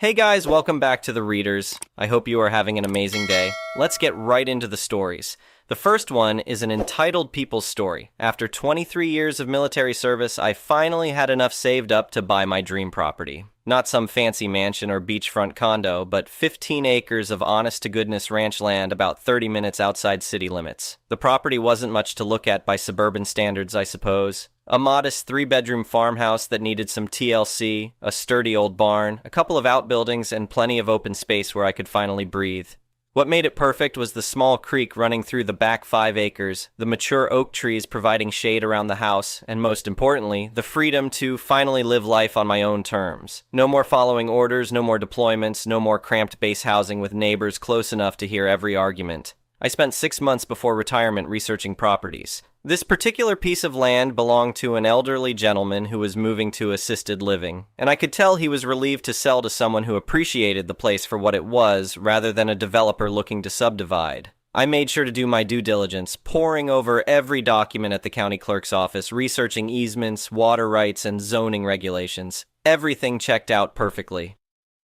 Hey guys, welcome back to The Readers. I hope you are having an amazing day. Let's get right into the stories. The first one is an entitled people's story. After 23 years of military service, I finally had enough saved up to buy my dream property. Not some fancy mansion or beachfront condo, but 15 acres of honest-to-goodness ranch land about 30 minutes outside city limits. The property wasn't much to look at by suburban standards, I suppose. A modest 3-bedroom farmhouse that needed some TLC, a sturdy old barn, a couple of outbuildings, and plenty of open space where I could finally breathe. What made it perfect was the small creek running through the back 5 acres, the mature oak trees providing shade around the house, and most importantly, the freedom to finally live life on my own terms. No more following orders, no more deployments, no more cramped base housing with neighbors close enough to hear every argument. I spent 6 months before retirement researching properties. This particular piece of land belonged to an elderly gentleman who was moving to assisted living, and I could tell he was relieved to sell to someone who appreciated the place for what it was, rather than a developer looking to subdivide. I made sure to do my due diligence, poring over every document at the county clerk's office, researching easements, water rights, and zoning regulations. Everything checked out perfectly.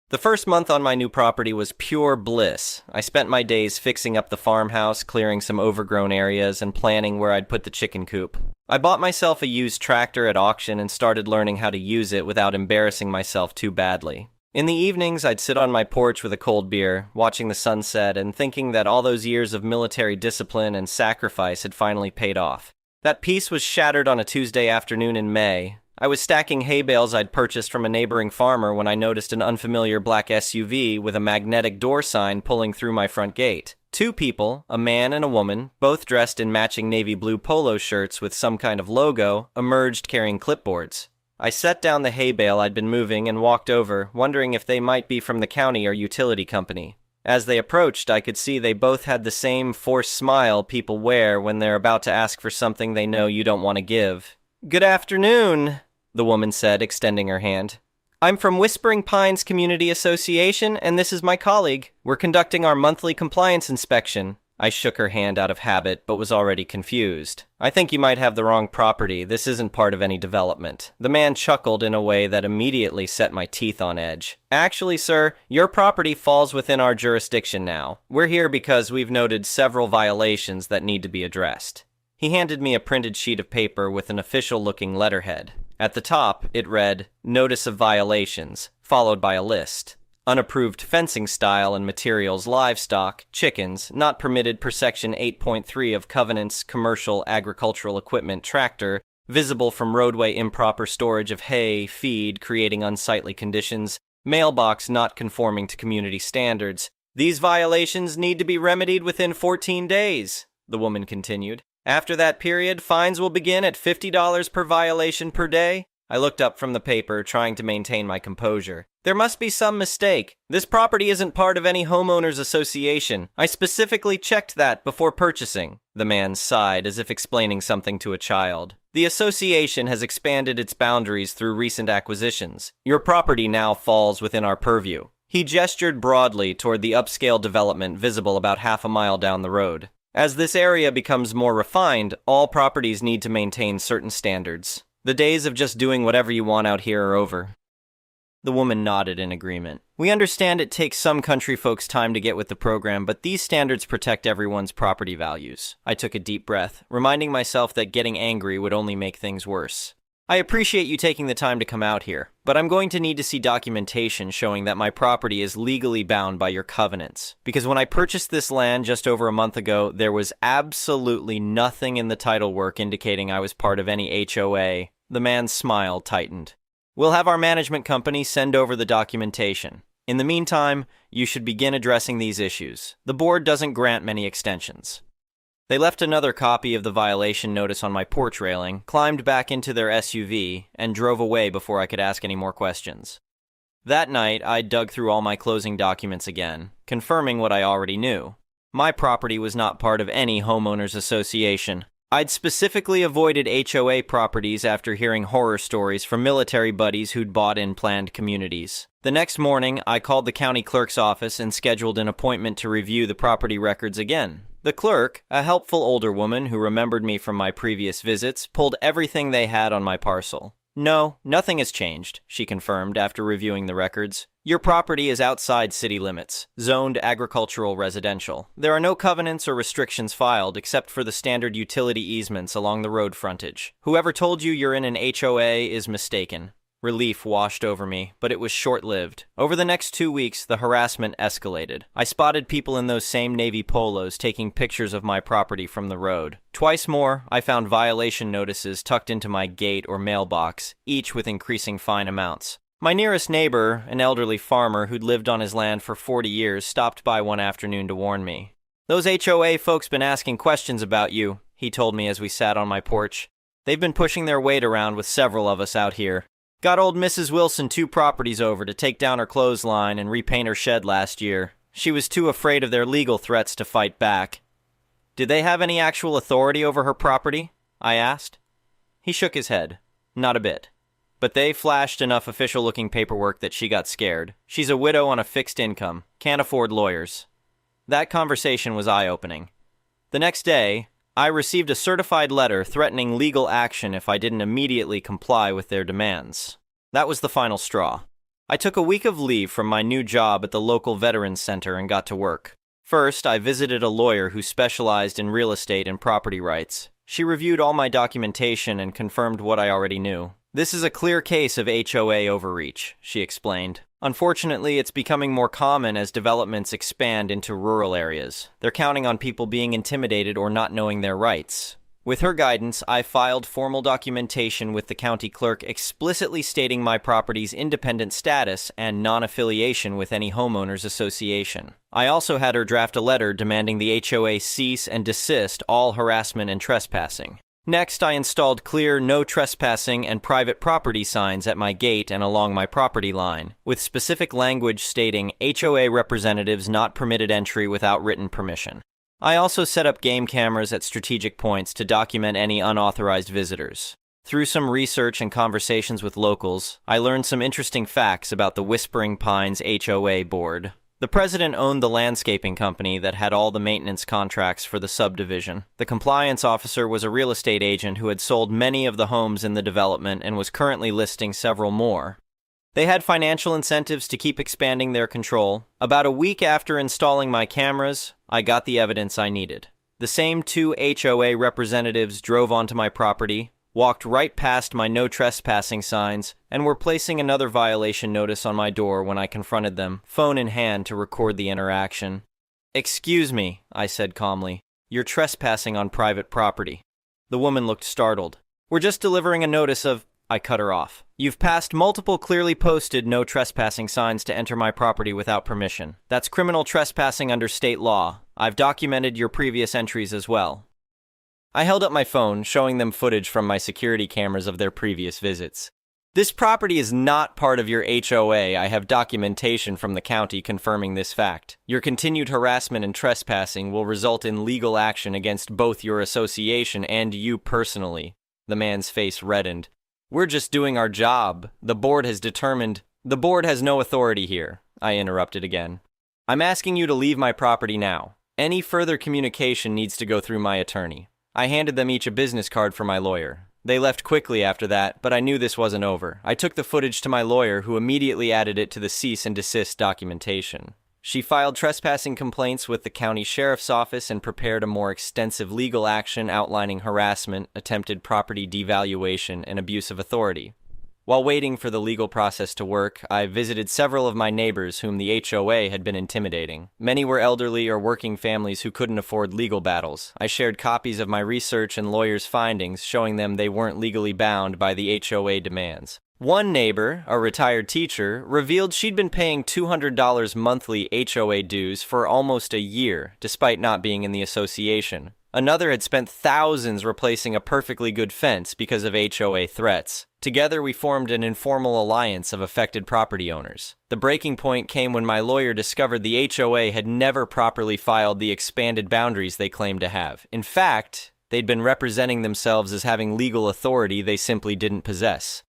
The first month on my new property was pure bliss. I spent my days fixing up the farmhouse, clearing some overgrown areas, and planning where I'd put the chicken coop. I bought myself a used tractor at auction and started learning how to use it without embarrassing myself too badly. In the evenings, I'd sit on my porch with a cold beer, watching the sunset and thinking that all those years of military discipline and sacrifice had finally paid off. That peace was shattered on a Tuesday afternoon in May. I was stacking hay bales I'd purchased from a neighboring farmer when I noticed an unfamiliar black SUV with a magnetic door sign pulling through my front gate. 2 people, a man and a woman, both dressed in matching navy blue polo shirts with some kind of logo, emerged carrying clipboards. I set down the hay bale I'd been moving and walked over, wondering if they might be from the county or utility company. As they approached, I could see they both had the same forced smile people wear when they're about to ask for something they know you don't want to give. "Good afternoon," the woman said, extending her hand. "I'm from Whispering Pines Community Association, and this is my colleague. We're conducting our monthly compliance inspection." I shook her hand out of habit, but was already confused. "I think you might have the wrong property. This isn't part of any development." The man chuckled in a way that immediately set my teeth on edge. "Actually, sir, your property falls within our jurisdiction now. We're here because we've noted several violations that need to be addressed." He handed me a printed sheet of paper with an official-looking letterhead. At the top, it read, "Notice of Violations," followed by a list. Unapproved fencing style and materials, livestock, chickens, not permitted per section 8.3 of Covenant's commercial agricultural equipment tractor, visible from roadway, improper storage of hay, feed, creating unsightly conditions, mailbox not conforming to community standards. "These violations need to be remedied within 14 days, the woman continued. "After that period, fines will begin at $50 per violation per day." I looked up from the paper, trying to maintain my composure. "There must be some mistake. This property isn't part of any homeowners association. I specifically checked that before purchasing." The man sighed as if explaining something to a child. "The association has expanded its boundaries through recent acquisitions. Your property now falls within our purview." He gestured broadly toward the upscale development visible about half a mile down the road. "As this area becomes more refined, all properties need to maintain certain standards. The days of just doing whatever you want out here are over." The woman nodded in agreement. "We understand it takes some country folks time to get with the program, but these standards protect everyone's property values." I took a deep breath, reminding myself that getting angry would only make things worse. "I appreciate you taking the time to come out here, but I'm going to need to see documentation showing that my property is legally bound by your covenants. Because when I purchased this land just over a month ago, there was absolutely nothing in the title work indicating I was part of any HOA. The man's smile tightened. "We'll have our management company send over the documentation. In the meantime, you should begin addressing these issues. The board doesn't grant many extensions." They left another copy of the violation notice on my porch railing, climbed back into their SUV, and drove away before I could ask any more questions. That night, I dug through all my closing documents again, confirming what I already knew. My property was not part of any homeowners association. I'd specifically avoided HOA properties after hearing horror stories from military buddies who'd bought in planned communities. The next morning, I called the county clerk's office and scheduled an appointment to review the property records again. The clerk, a helpful older woman who remembered me from my previous visits, pulled everything they had on my parcel. No, nothing has changed, she confirmed after reviewing the records. Your property is outside city limits, zoned agricultural residential. There are no covenants or restrictions filed except for the standard utility easements along the road frontage. Whoever told you you're in an HOA is mistaken. Relief washed over me, but it was short-lived. Over the next 2 weeks, the harassment escalated. I spotted people in those same navy polos taking pictures of my property from the road. Twice more, I found violation notices tucked into my gate or mailbox, each with increasing fine amounts. My nearest neighbor, an elderly farmer who'd lived on his land for 40 years, stopped by one afternoon to warn me. "Those HOA folks been asking questions about you," he told me as we sat on my porch. "They've been pushing their weight around with several of us out here. Got old Mrs. Wilson 2 properties over to take down her clothesline and repaint her shed last year. She was too afraid of their legal threats to fight back." "Did they have any actual authority over her property?" I asked. He shook his head. "Not a bit. But they flashed enough official-looking paperwork that she got scared. She's a widow on a fixed income. Can't afford lawyers." That conversation was eye-opening. The next day, I received a certified letter threatening legal action if I didn't immediately comply with their demands. That was the final straw. I took a week of leave from my new job at the local Veterans Center and got to work. First, I visited a lawyer who specialized in real estate and property rights. She reviewed all my documentation and confirmed what I already knew. "This is a clear case of HOA overreach," she explained. "Unfortunately, it's becoming more common as developments expand into rural areas. They're counting on people being intimidated or not knowing their rights." With her guidance, I filed formal documentation with the county clerk explicitly stating my property's independent status and non-affiliation with any homeowners association. I also had her draft a letter demanding the HOA cease and desist all harassment and trespassing. Next, I installed clear no trespassing and private property signs at my gate and along my property line, with specific language stating HOA representatives not permitted entry without written permission. I also set up game cameras at strategic points to document any unauthorized visitors. Through some research and conversations with locals, I learned some interesting facts about the Whispering Pines HOA board. The president owned the landscaping company that had all the maintenance contracts for the subdivision. The compliance officer was a real estate agent who had sold many of the homes in the development and was currently listing several more. They had financial incentives to keep expanding their control. About a week after installing my cameras, I got the evidence I needed. The same 2 HOA representatives drove onto my property, walked right past my no trespassing signs, and were placing another violation notice on my door when I confronted them, phone in hand to record the interaction. "Excuse me," I said calmly. "You're trespassing on private property." The woman looked startled. "We're just delivering a notice of—" I cut her off. "You've passed multiple clearly posted no trespassing signs to enter my property without permission. That's criminal trespassing under state law. I've documented your previous entries as well." I held up my phone, showing them footage from my security cameras of their previous visits. "This property is not part of your HOA. I have documentation from the county confirming this fact. Your continued harassment and trespassing will result in legal action against both your association and you personally." The man's face reddened. "We're just doing our job. The board has determined—" "The board has no authority here," I interrupted again. "I'm asking you to leave my property now. Any further communication needs to go through my attorney." I handed them each a business card for my lawyer. They left quickly after that, but I knew this wasn't over. I took the footage to my lawyer, who immediately added it to the cease and desist documentation. She filed trespassing complaints with the county sheriff's office and prepared a more extensive legal action outlining harassment, attempted property devaluation, and abuse of authority. While waiting for the legal process to work, I visited several of my neighbors whom the HOA had been intimidating. Many were elderly or working families who couldn't afford legal battles. I shared copies of my research and lawyers' findings, showing them they weren't legally bound by the HOA demands. One neighbor, a retired teacher, revealed she'd been paying $200 monthly HOA dues for almost a year, despite not being in the association. Another had spent thousands replacing a perfectly good fence because of HOA threats. Together, we formed an informal alliance of affected property owners. The breaking point came when my lawyer discovered the HOA had never properly filed the expanded boundaries they claimed to have. In fact, they'd been representing themselves as having legal authority they simply didn't possess.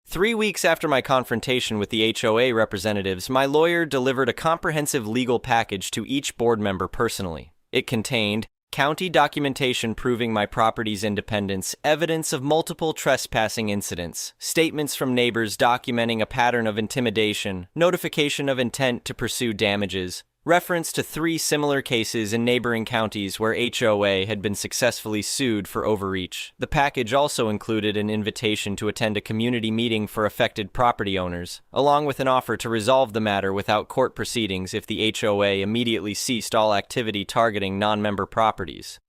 3 weeks after my confrontation with the HOA representatives, my lawyer delivered a comprehensive legal package to each board member personally. It contained County documentation proving my property's independence, evidence of multiple trespassing incidents, statements from neighbors documenting a pattern of intimidation, notification of intent to pursue damages, reference to 3 similar cases in neighboring counties where HOA had been successfully sued for overreach. The package also included an invitation to attend a community meeting for affected property owners, along with an offer to resolve the matter without court proceedings if the HOA immediately ceased all activity targeting non-member properties.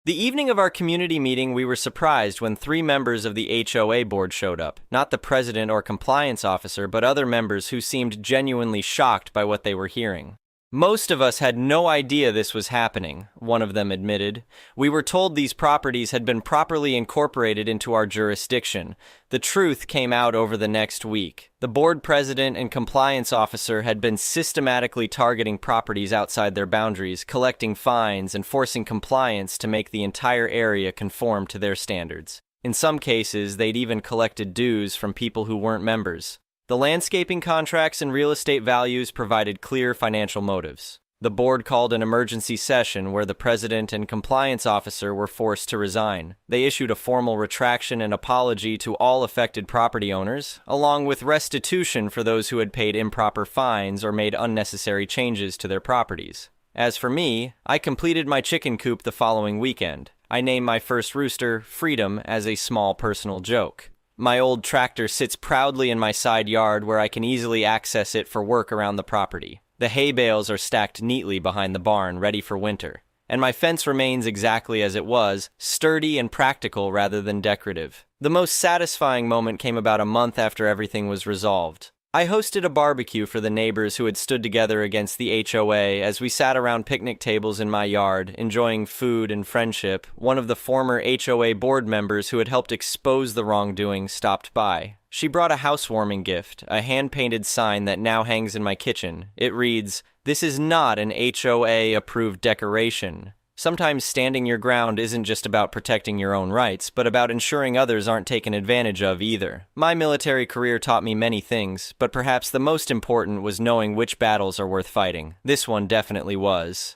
The evening of our community meeting, we were surprised when 3 members of the HOA board showed up. Not the president or compliance officer, but other members who seemed genuinely shocked by what they were hearing. Most of us had no idea this was happening, one of them admitted. We were told these properties had been properly incorporated into our jurisdiction. The truth came out over the next week. The board president and compliance officer had been systematically targeting properties outside their boundaries, collecting fines and forcing compliance to make the entire area conform to their standards. In some cases, they'd even collected dues from people who weren't members. The landscaping contracts and real estate values provided clear financial motives. The board called an emergency session where the president and compliance officer were forced to resign. They issued a formal retraction and apology to all affected property owners, along with restitution for those who had paid improper fines or made unnecessary changes to their properties. As for me, I completed my chicken coop the following weekend. I named my first rooster Freedom as a small personal joke. My old tractor sits proudly in my side yard where I can easily access it for work around the property. The hay bales are stacked neatly behind the barn, ready for winter. And my fence remains exactly as it was, sturdy and practical rather than decorative. The most satisfying moment came about a month after everything was resolved. I hosted a barbecue for the neighbors who had stood together against the HOA as we sat around picnic tables in my yard, enjoying food and friendship. One of the former HOA board members who had helped expose the wrongdoing stopped by. She brought a housewarming gift, a hand-painted sign that now hangs in my kitchen. It reads, "This is not an HOA-approved decoration." Sometimes standing your ground isn't just about protecting your own rights, but about ensuring others aren't taken advantage of either. My military career taught me many things, but perhaps the most important was knowing which battles are worth fighting. This one definitely was.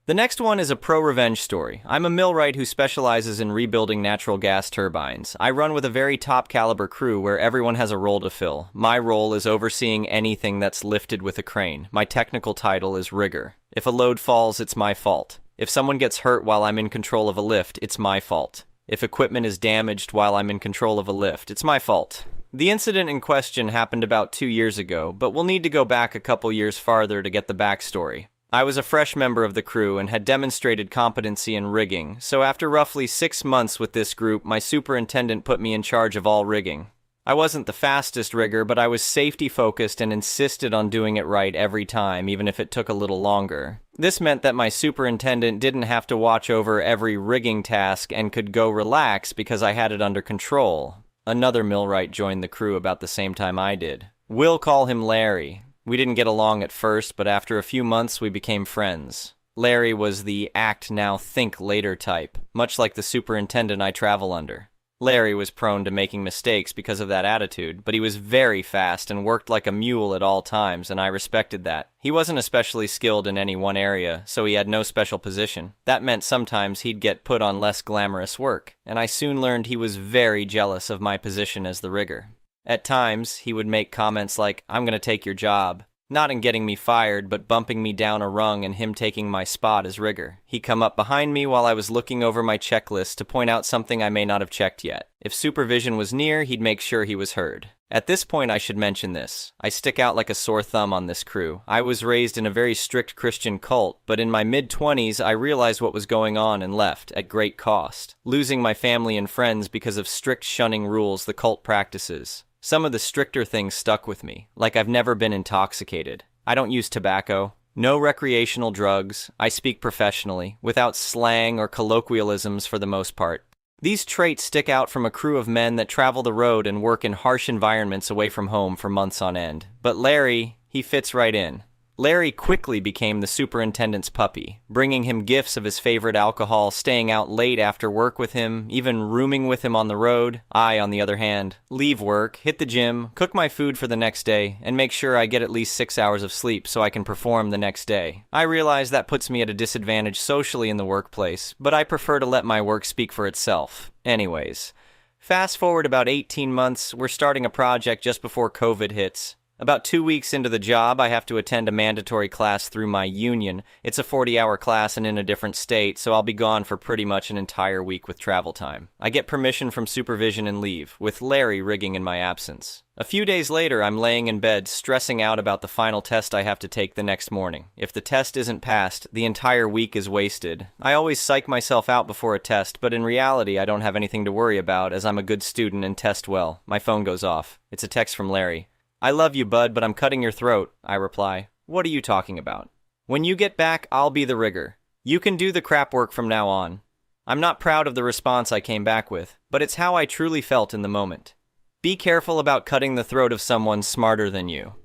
The next one is a pro-revenge story. I'm a millwright who specializes in rebuilding natural gas turbines. I run with a very top-caliber crew where everyone has a role to fill. My role is overseeing anything that's lifted with a crane. My technical title is rigger. If a load falls, it's my fault. If someone gets hurt while I'm in control of a lift, it's my fault. If equipment is damaged while I'm in control of a lift, it's my fault. The incident in question happened about 2 years ago, but we'll need to go back a couple years farther to get the backstory. I was a fresh member of the crew and had demonstrated competency in rigging, so after roughly 6 months with this group, my superintendent put me in charge of all rigging. I wasn't the fastest rigger, but I was safety-focused and insisted on doing it right every time, even if it took a little longer. This meant that my superintendent didn't have to watch over every rigging task and could go relax because I had it under control. Another millwright joined the crew about the same time I did. We'll call him Larry. We didn't get along at first, but after a few months we became friends. Larry was the act now, think later type, much like the superintendent I travel under. Larry was prone to making mistakes because of that attitude, but he was very fast and worked like a mule at all times, and I respected that. He wasn't especially skilled in any one area, so he had no special position. That meant sometimes he'd get put on less glamorous work, and I soon learned he was very jealous of my position as the rigger. At times, he would make comments like, "I'm gonna take your job." Not in getting me fired, but bumping me down a rung and him taking my spot as rigger. He'd come up behind me while I was looking over my checklist to point out something I may not have checked yet. If supervision was near, he'd make sure he was heard. At this point, I should mention this. I stick out like a sore thumb on this crew. I was raised in a very strict Christian cult, but in my mid-20s, I realized what was going on and left, at great cost, losing my family and friends because of strict shunning rules the cult practices. Some of the stricter things stuck with me, like I've never been intoxicated. I don't use tobacco. No recreational drugs. I speak professionally, without slang or colloquialisms for the most part. These traits stick out from a crew of men that travel the road and work in harsh environments away from home for months on end. But Larry, he fits right in. Larry quickly became the superintendent's puppy, bringing him gifts of his favorite alcohol, staying out late after work with him, even rooming with him on the road. I, on the other hand, leave work, hit the gym, cook my food for the next day, and make sure I get at least 6 hours of sleep so I can perform the next day. I realize that puts me at a disadvantage socially in the workplace, but I prefer to let my work speak for itself. Anyways, fast forward about 18 months, we're starting a project just before COVID hits. About 2 weeks into the job, I have to attend a mandatory class through my union. It's a 40-hour class and in a different state, so I'll be gone for pretty much an entire week with travel time. I get permission from supervision and leave, with Larry rigging in my absence. A few days later, I'm laying in bed, stressing out about the final test I have to take the next morning. If the test isn't passed, the entire week is wasted. I always psych myself out before a test, but in reality, I don't have anything to worry about as I'm a good student and test well. My phone goes off. It's a text from Larry. "I love you, bud, but I'm cutting your throat," I reply. "What are you talking about?" "When you get back, I'll be the rigger. You can do the crap work from now on." I'm not proud of the response I came back with, but it's how I truly felt in the moment. Be careful about cutting the throat of someone smarter than you.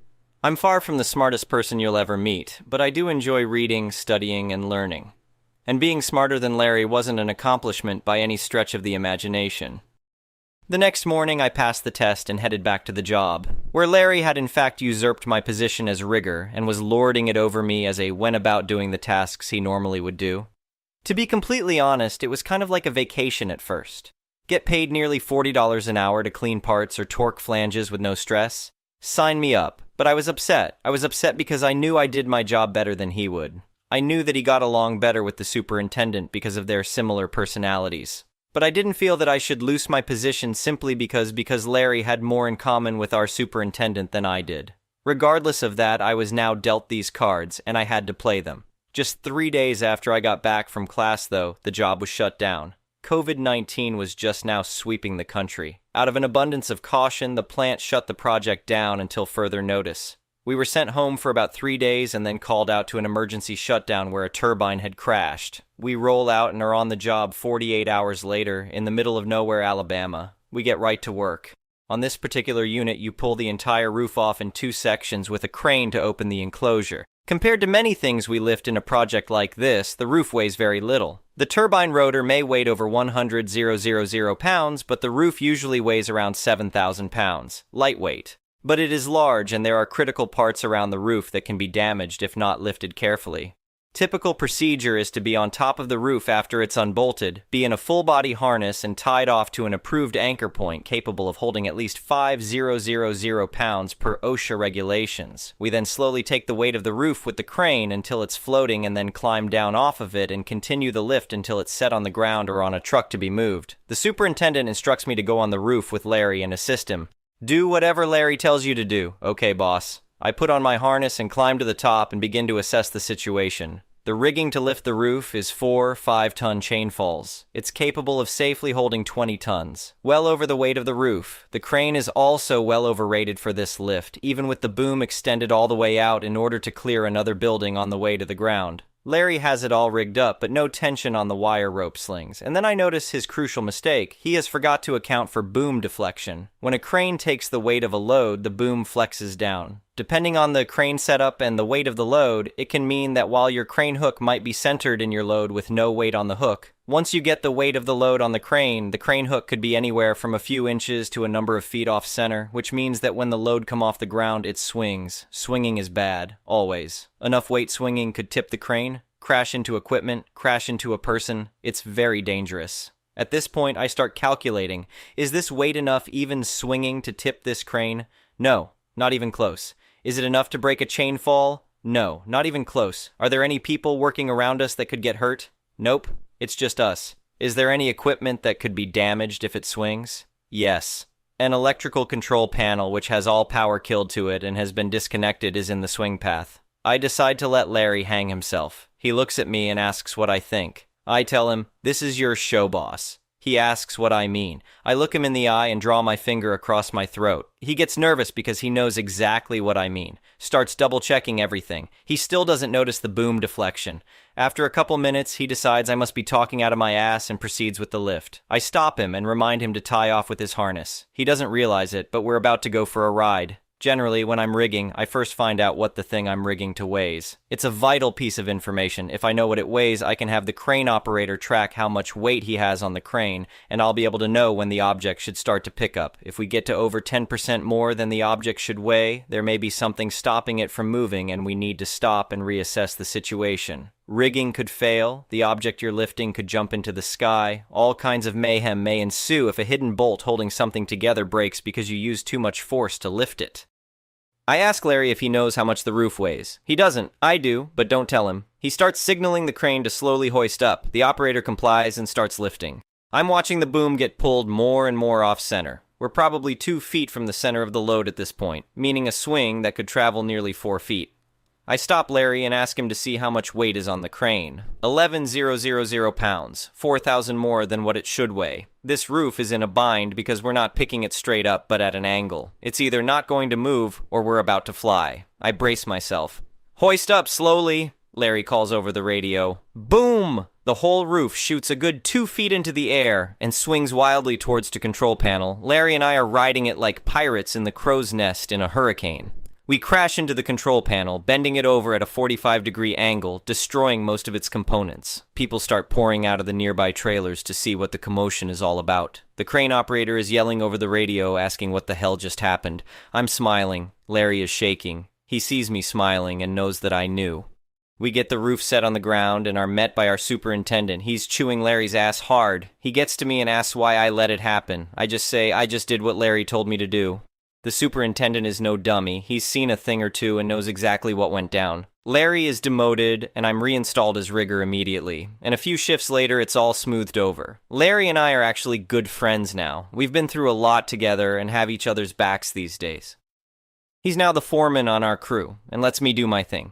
I'm far from the smartest person you'll ever meet, but I do enjoy reading, studying, and learning. And being smarter than Larry wasn't an accomplishment by any stretch of the imagination. The next morning, I passed the test and headed back to the job, where Larry had in fact usurped my position as rigger and was lording it over me as I went about doing the tasks he normally would do. To be completely honest, it was kind of like a vacation at first. Get paid nearly $40 an hour to clean parts or torque flanges with no stress? Sign me up. But I was upset. I was upset because I knew I did my job better than he would. I knew that he got along better with the superintendent because of their similar personalities. But I didn't feel that I should lose my position simply because Larry had more in common with our superintendent than I did. Regardless of that, I was now dealt these cards, and I had to play them. Just 3 days after I got back from class, though, the job was shut down. COVID-19 was just now sweeping the country. Out of an abundance of caution, the plant shut the project down until further notice. We were sent home for about 3 days and then called out to an emergency shutdown where a turbine had crashed. We roll out and are on the job 48 hours later in the middle of nowhere, Alabama. We get right to work. On this particular unit, you pull the entire roof off in 2 sections with a crane to open the enclosure. Compared to many things we lift in a project like this, the roof weighs very little. The turbine rotor may weigh over 100,000 pounds, but the roof usually weighs around 7,000 pounds. Lightweight. But it is large and there are critical parts around the roof that can be damaged if not lifted carefully. Typical procedure is to be on top of the roof after it's unbolted, be in a full-body harness and tied off to an approved anchor point capable of holding at least 5,000 pounds per OSHA regulations. We then slowly take the weight of the roof with the crane until it's floating and then climb down off of it and continue the lift until it's set on the ground or on a truck to be moved. The superintendent instructs me to go on the roof with Larry and assist him. Do whatever Larry tells you to do. Okay, boss. I put on my harness and climb to the top and begin to assess the situation. The rigging to lift the roof is 4 5-ton chain falls. It's capable of safely holding 20 tons, well over the weight of the roof. The crane is also well overrated for this lift, even with the boom extended all the way out in order to clear another building on the way to the ground. Larry has it all rigged up, but no tension on the wire rope slings. And then I notice his crucial mistake. He has forgot to account for boom deflection. When a crane takes the weight of a load, the boom flexes down. Depending on the crane setup and the weight of the load, it can mean that while your crane hook might be centered in your load with no weight on the hook, once you get the weight of the load on the crane hook could be anywhere from a few inches to a number of feet off center, which means that when the load come off the ground, it swings. Swinging is bad, always. Enough weight swinging could tip the crane, crash into equipment, crash into a person. It's very dangerous. At this point, I start calculating, is this weight enough even swinging to tip this crane? No, not even close. Is it enough to break a chain fall? No, not even close. Are there any people working around us that could get hurt? Nope, it's just us. Is there any equipment that could be damaged if it swings? Yes. An electrical control panel which has all power killed to it and has been disconnected is in the swing path. I decide to let Larry hang himself. He looks at me and asks what I think. I tell him, "This is your show, boss." He asks what I mean. I look him in the eye and draw my finger across my throat. He gets nervous because he knows exactly what I mean. Starts double-checking everything. He still doesn't notice the boom deflection. After a couple minutes, he decides I must be talking out of my ass and proceeds with the lift. I stop him and remind him to tie off with his harness. He doesn't realize it, but we're about to go for a ride. Generally, when I'm rigging, I first find out what the thing I'm rigging to weighs. It's a vital piece of information. If I know what it weighs, I can have the crane operator track how much weight he has on the crane, and I'll be able to know when the object should start to pick up. If we get to over 10% more than the object should weigh, there may be something stopping it from moving, and we need to stop and reassess the situation. Rigging could fail, the object you're lifting could jump into the sky, all kinds of mayhem may ensue if a hidden bolt holding something together breaks because you use too much force to lift it. I ask Larry if he knows how much the roof weighs. He doesn't. I do, but don't tell him. He starts signaling the crane to slowly hoist up. The operator complies and starts lifting. I'm watching the boom get pulled more and more off-center. We're probably 2 feet from the center of the load at this point, meaning a swing that could travel nearly 4 feet. I stop Larry and ask him to see how much weight is on the crane. 11,000 pounds, 4,000 more than what it should weigh. This roof is in a bind because we're not picking it straight up but at an angle. It's either not going to move or we're about to fly. I brace myself. "Hoist up slowly," Larry calls over the radio. Boom! The whole roof shoots a good 2 feet into the air and swings wildly towards the control panel. Larry and I are riding it like pirates in the crow's nest in a hurricane. We crash into the control panel, bending it over at a 45-degree angle, destroying most of its components. People start pouring out of the nearby trailers to see what the commotion is all about. The crane operator is yelling over the radio, asking what the hell just happened. I'm smiling. Larry is shaking. He sees me smiling and knows that I knew. We get the roof set on the ground and are met by our superintendent. He's chewing Larry's ass hard. He gets to me and asks why I let it happen. I just say, I just did what Larry told me to do. The superintendent is no dummy. He's seen a thing or two and knows exactly what went down. Larry is demoted, and I'm reinstalled as rigger immediately. And a few shifts later, it's all smoothed over. Larry and I are actually good friends now. We've been through a lot together and have each other's backs these days. He's now the foreman on our crew, and lets me do my thing.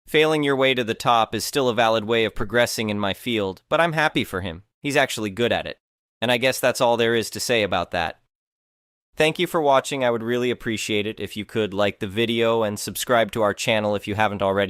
Failing your way to the top is still a valid way of progressing in my field, but I'm happy for him. He's actually good at it. And I guess that's all there is to say about that. Thank you for watching. I would really appreciate it if you could like the video and subscribe to our channel if you haven't already.